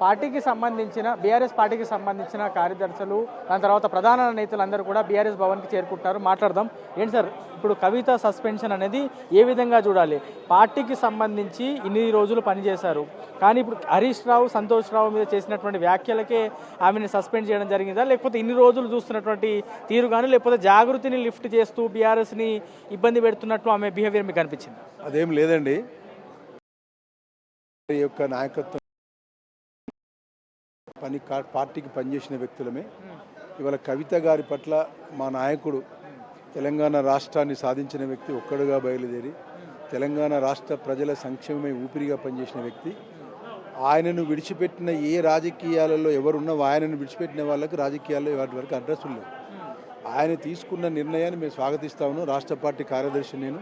పార్టీకి సంబంధించిన బీఆర్ఎస్ పార్టీకి సంబంధించిన కార్యదర్శులు దాని తర్వాత ప్రధాన నేతలందరూ కూడా బీఆర్ఎస్ భవన్కి చేరుకుంటారు. మాట్లాడదాం. ఏంటి సార్, ఇప్పుడు కవిత సస్పెన్షన్ అనేది ఏ విధంగా చూడాలి? పార్టీకి సంబంధించి ఇన్ని రోజులు పనిచేశారు, కానీ ఇప్పుడు హరీష్ రావు, సంతోష్ రావు మీద చేసినటువంటి వ్యాఖ్యలకే ఆమెను సస్పెండ్ చేయడం జరిగిందా, లేకపోతే ఇన్ని రోజులు చూస్తున్నటువంటి తీరు కానీ, లేకపోతే జాగృతిని లిఫ్ట్ చేస్తూ బీఆర్ఎస్ని ఇబ్బంది పెడుతున్నట్లు ఆమె బిహేవియర్ మీకు అనిపించింది? అదేం లేదండి. ఈ యొక్క నాయకత్వం పార్టీకి పనిచేసిన వ్యక్తులమే. ఇవాళ కవిత గారి పట్ల మా నాయకుడు తెలంగాణ రాష్ట్రాన్ని సాధించిన వ్యక్తి ఒక్కడుగా బయలుదేరి తెలంగాణ రాష్ట్ర ప్రజల సంక్షేమమే ఊపిరిగా పనిచేసిన వ్యక్తి. ఆయనను విడిచిపెట్టిన ఏ రాజకీయాలలో ఎవరున్నా ఆయనను విడిచిపెట్టిన వాళ్ళకి రాజకీయాల్లో వాటి వరకు అడ్రస్సులు లేవు. ఆయన తీసుకున్న నిర్ణయాన్ని మేము స్వాగతిస్తా ఉన్నాం. రాష్ట్ర పార్టీ కార్యదర్శి నేను.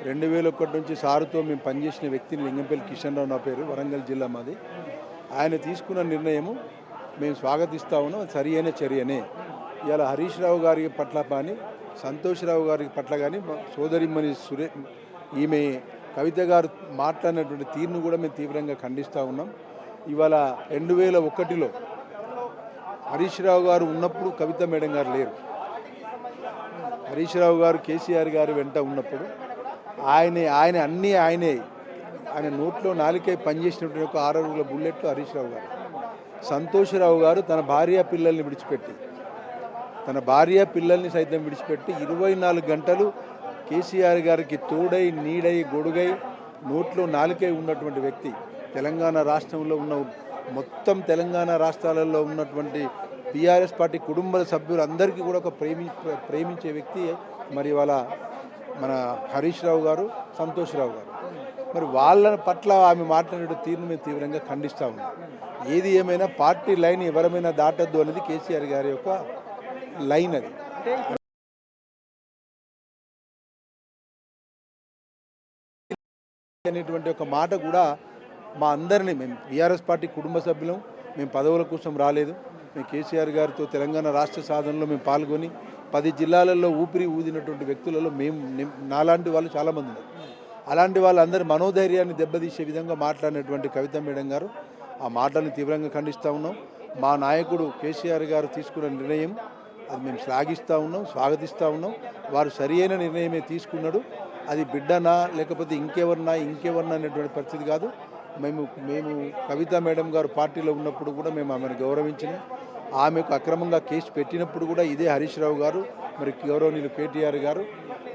2001 నుంచి సారుతో మేము పనిచేసిన వ్యక్తిని. లింగంపల్లి కిషన్ రావు నా పేరు, వరంగల్ జిల్లా మాది. ఆయన తీసుకున్న నిర్ణయము మేము స్వాగతిస్తా ఉన్నాం. అది సరి అయిన చర్యనే. ఇవాళ హరీష్ రావు గారి పట్ల కానీ, సంతోష్ రావు గారి పట్ల కానీ, సోదరిమణి ఈమె కవిత గారు మాట్లాడినటువంటి తీరును కూడా మేము తీవ్రంగా ఖండిస్తూ ఉన్నాం. ఇవాళ 2001లో హరీష్ రావు గారు ఉన్నప్పుడు కవిత మేడం గారు లేరు. హరీష్ రావు గారు కేసీఆర్ గారు వెంట ఉన్నప్పుడు ఆయన నోట్లో నాలుకై పనిచేసినటువంటి ఒక 6 అడుగుల బుల్లెట్లు హరీష్ రావు గారు. సంతోష్ రావు గారు తన భార్య పిల్లల్ని సైతం విడిచిపెట్టి 24 గంటలు కేసీఆర్ గారికి తోడై, నీడై, గొడుగై, నోట్లో నాలుకై ఉన్నటువంటి వ్యక్తి. తెలంగాణ రాష్ట్రంలో ఉన్న మొత్తం తెలంగాణ రాష్ట్రాలలో ఉన్నటువంటి బీఆర్ఎస్ పార్టీ కుటుంబ సభ్యులందరికీ కూడా ఒక ప్రేమించే వ్యక్తి మరి వాళ్ళ మన హరీష్ రావు గారు, సంతోష్ రావు గారు. మరి వాళ్ళ పట్ల ఆమె మాట్లాడే తీరును మేము తీవ్రంగా ఖండిస్తూ ఉన్నాం. ఏది ఏమైనా పార్టీ లైన్ ఎవరమైనా దాటద్దు అనేది కేసీఆర్ గారి యొక్క లైన్. అది అనేటువంటి ఒక మాట కూడా మా అందరినీ, మేము బీఆర్ఎస్ పార్టీ కుటుంబ సభ్యులం, మేము పదవుల కోసం రాలేదు. మేము కేసీఆర్ గారితో తెలంగాణ రాష్ట్ర సాధనలో మేము పాల్గొని 10 జిల్లాలలో ఊపిరి ఊదినటువంటి వ్యక్తులలో నాలాంటి వాళ్ళు చాలామంది ఉన్నారు. అలాంటి వాళ్ళందరి మనోధైర్యాన్ని దెబ్బతీసే విధంగా మాట్లాడినటువంటి కవిత మేడం గారు ఆ మాటలను తీవ్రంగా ఖండిస్తూ ఉన్నాం. మా నాయకుడు కేసీఆర్ గారు తీసుకున్న నిర్ణయం అది మేము శ్లాఘిస్తూ ఉన్నాం, స్వాగతిస్తూ ఉన్నాం. వారు సరి అయిన నిర్ణయమే తీసుకున్నాడు. అది బిడ్డనా లేకపోతే ఇంకెవరన్నా అనేటువంటి పరిస్థితి కాదు. మేము కవిత మేడం గారు పార్టీలో ఉన్నప్పుడు కూడా మేము ఆమెను గౌరవించినాం. ఆమెకు అక్రమంగా కేసు పెట్టినప్పుడు కూడా ఇదే హరీష్ రావు గారు, మరి గౌరవనీయులు కేటీఆర్ గారు,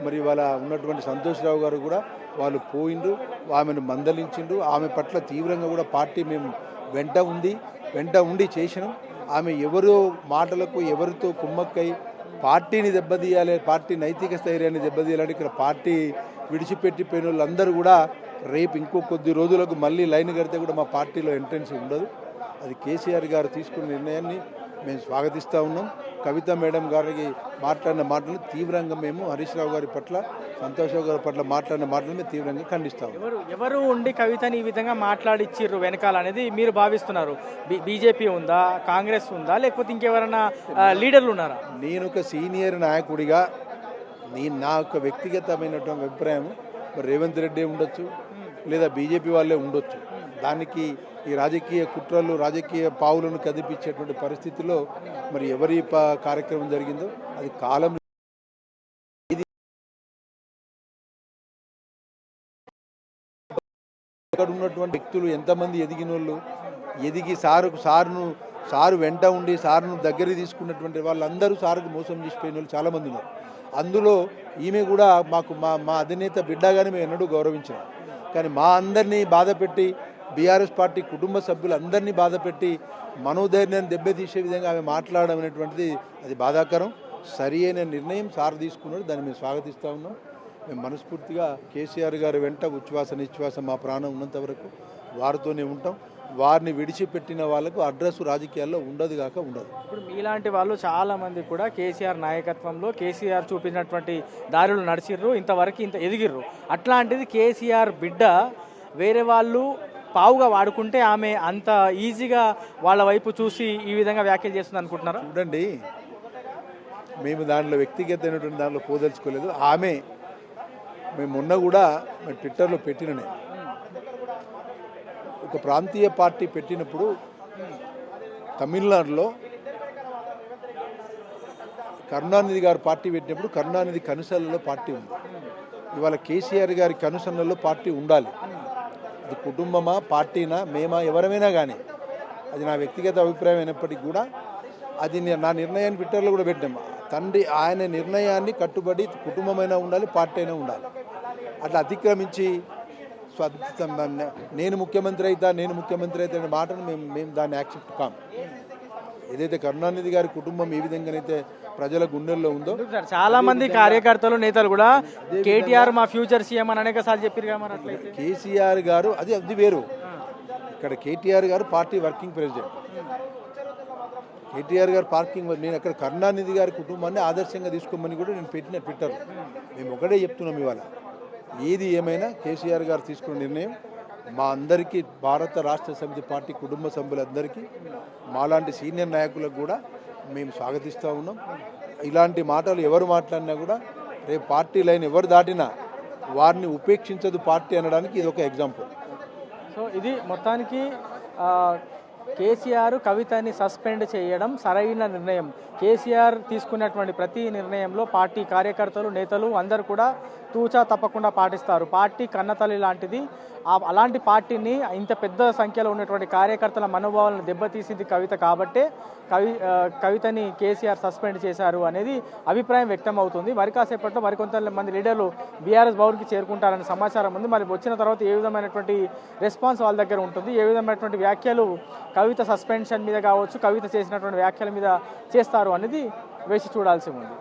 మరి వాళ్ళ ఉన్నటువంటి సంతోష్ రావు గారు కూడా వాళ్ళు పోయిండ్రు, ఆమెను మందలించిండ్రు. ఆమె పట్ల తీవ్రంగా కూడా పార్టీ మేము వెంట ఉండి చేసినాం. ఆమె ఎవరో మాటలకు ఎవరితో కుమ్మక్కై పార్టీని దెబ్బతీయాలి, పార్టీ నైతిక స్థైర్యాన్ని దెబ్బతీయాలని ఇక్కడ పార్టీ విడిచిపెట్టిపోయిన వాళ్ళందరూ కూడా రేపు ఇంకో కొద్ది రోజులకు మళ్ళీ లైన్ కడితే కూడా మా పార్టీలో ఎంట్రెన్స్ ఉండదు. అది కేసీఆర్ గారు తీసుకున్న నిర్ణయాన్ని మేము స్వాగతిస్తూ ఉన్నాం. కవిత మేడం గారికి మాట్లాడిన మాటలు తీవ్రంగా మేము హరీష్ రావు గారి పట్ల, సంతోష్ రావు గారి పట్ల మాట్లాడిన మాటలు మేము తీవ్రంగా ఖండిస్తాము. ఎవరు ఉండి కవితని ఈ విధంగా మాట్లాడిచ్చిర్రు వెనకాల అనేది మీరు భావిస్తున్నారు? బీజేపీ ఉందా, కాంగ్రెస్ ఉందా, లేకపోతే ఇంకెవరైనా లీడర్లు ఉన్నారా? నేను ఒక సీనియర్ నాయకుడిగా నా యొక్క వ్యక్తిగతమైనటువంటి అభిప్రాయం, మరి రేవంత్ రెడ్డి ఉండొచ్చు, లేదా బీజేపీ వాళ్ళే ఉండొచ్చు. దానికి ఈ రాజకీయ కుట్రలు, రాజకీయ పావులను కదిపించేటువంటి పరిస్థితిలో మరి ఎవరి కార్యక్రమం జరిగిందో అది కాలం. ఇక్కడ ఉన్నటువంటి వ్యక్తులు ఎంతమంది ఎదిగినోళ్ళు, ఎదిగి సారు వెంట ఉండి సారును దగ్గర తీసుకున్నటువంటి వాళ్ళందరూ సారుకు మోసం చేసిపోయిన వాళ్ళు చాలామంది ఉన్నారు. అందులో ఈమె కూడా మా అధినేత బిడ్డగానే మేము ఎన్నడూ గౌరవించాం. కానీ మా అందరినీ బాధపెట్టి, బీఆర్ఎస్ పార్టీ కుటుంబ సభ్యులందరినీ బాధపెట్టి మనోధైర్యాన్ని దెబ్బతీసే విధంగా ఆమె మాట్లాడడం అనేటువంటిది అది బాధాకరం. సరి అయిన నిర్ణయం సార్ తీసుకున్నాడు, దాన్ని మేము స్వాగతిస్తూ ఉన్నాం. మేము మనస్ఫూర్తిగా కేసీఆర్ గారి వెంట ఉచ్ఛ్వాస నిశ్వాస మా ప్రాణం ఉన్నంత వరకు వారితోనే ఉంటాం. వారిని విడిచిపెట్టిన వాళ్ళకు అడ్రస్ రాజకీయాల్లో ఉండదు. ఇప్పుడు మీలాంటి వాళ్ళు చాలామంది కూడా కేసీఆర్ నాయకత్వంలో కేసీఆర్ చూపినటువంటి దారులు నడిచిర్రు, ఇంతవరకు ఎదిగిర్రు. అట్లాంటిది కేసీఆర్ బిడ్డ వేరే వాళ్ళు పావుగా వాడుకుంటే ఆమె అంత ఈజీగా వాళ్ళ వైపు చూసి ఈ విధంగా వ్యాఖ్యలు చేస్తుంది అనుకుంటున్నారా? చూడండి, మేము దాంట్లో వ్యక్తిగతమైనటువంటి దాంట్లో పోదలుచుకోలేదు. మేము మొన్న కూడా ట్విట్టర్లో పెట్టిననే ఒక ప్రాంతీయ పార్టీ పెట్టినప్పుడు తమిళనాడులో కరుణానిధి గారు పార్టీ పెట్టినప్పుడు కరుణానిధి కనుసలలో పార్టీ ఉంది. ఇవాళ కేసీఆర్ గారి కనుసన్నల్లో పార్టీ ఉండాలి. అది కుటుంబమా, పార్టీనా, మేమా, ఎవరమైనా కానీ అది నా వ్యక్తిగత అభిప్రాయం అయినప్పటికీ కూడా అది నా నిర్ణయాన్ని ట్విట్టర్లో కూడా పెట్టాం. తండ్రి ఆయన నిర్ణయాన్ని కట్టుబడి కుటుంబమైనా ఉండాలి, పార్టీ అయినా ఉండాలి. అట్లా అతిక్రమించి నేను ముఖ్యమంత్రి అవుతా అనే మాటను మేము దాన్ని యాక్సెప్ట్ కాం. ఏదైతే కరుణానిధి గారి కుటుంబం ఏ విధంగానైతే ప్రజల గుండెల్లో ఉందో చాలా మంది కార్యకర్తలు నేతలు కూడా కేటీఆర్ మా ఫ్యూచర్ సీఎం అని అనేక సార్లు చెప్పారు. కేసీఆర్ గారు అది వేరు. ఇక్కడ కేటీఆర్ గారు పార్టీ వర్కింగ్ ప్రెసిడెంట్. కేటీఆర్ గారు నేను అక్కడ కరుణానిధి గారి కుటుంబాన్ని ఆదర్శంగా తీసుకోమని కూడా నేను పెట్టిన ట్విట్టర్. మేము ఒకటే చెప్తున్నాం, ఇవాళ ఏది ఏమైనా కేసీఆర్ గారు తీసుకున్న నిర్ణయం మా అందరికీ, భారత రాష్ట్ర సమితి పార్టీ కుటుంబ సభ్యులందరికీ, మాలాంటి సీనియర్ నాయకులకు కూడా మేము స్వాగతిస్తూ ఉన్నాం. ఇలాంటి మాటలు ఎవరు మాట్లాడినా కూడా రేపు పార్టీ లైన్ ఎవరు దాటినా వారిని ఉపేక్షించదు పార్టీ అనడానికి ఇది ఒక ఎగ్జాంపుల్. సో ఇది మొత్తానికి కేసీఆర్ కవితని సస్పెండ్ చేయడం సరైన నిర్ణయం. కేసీఆర్ తీసుకున్నటువంటి ప్రతి నిర్ణయంలో పార్టీ కార్యకర్తలు, నేతలు అందరూ కూడా తూచా తప్పకుండా పాటిస్తారు. పార్టీ కన్నతల్లి లాంటిది. అలాంటి పార్టీని ఇంత పెద్ద సంఖ్యలో ఉన్నటువంటి కార్యకర్తల మనోభావాలను దెబ్బతీసింది కవిత కాబట్టే కవితని కేసీఆర్ సస్పెండ్ చేశారు అనేది అభిప్రాయం వ్యక్తం అవుతుంది. మరి కాసేపట్లో మరికొంతమంది లీడర్లు బీఆర్ఎస్ భవన్కి చేరుకుంటారనే సమాచారం ఉంది. మరి వచ్చిన తర్వాత ఏ విధమైనటువంటి రెస్పాన్స్ వాళ్ళ దగ్గర ఉంటుంది, ఏ విధమైనటువంటి వ్యాఖ్యలు కవిత సస్పెన్షన్ మీద కావచ్చు, కవిత చేసినటువంటి వ్యాఖ్యల మీద చేస్తారు అనేది వేసి చూడాల్సి ఉంది.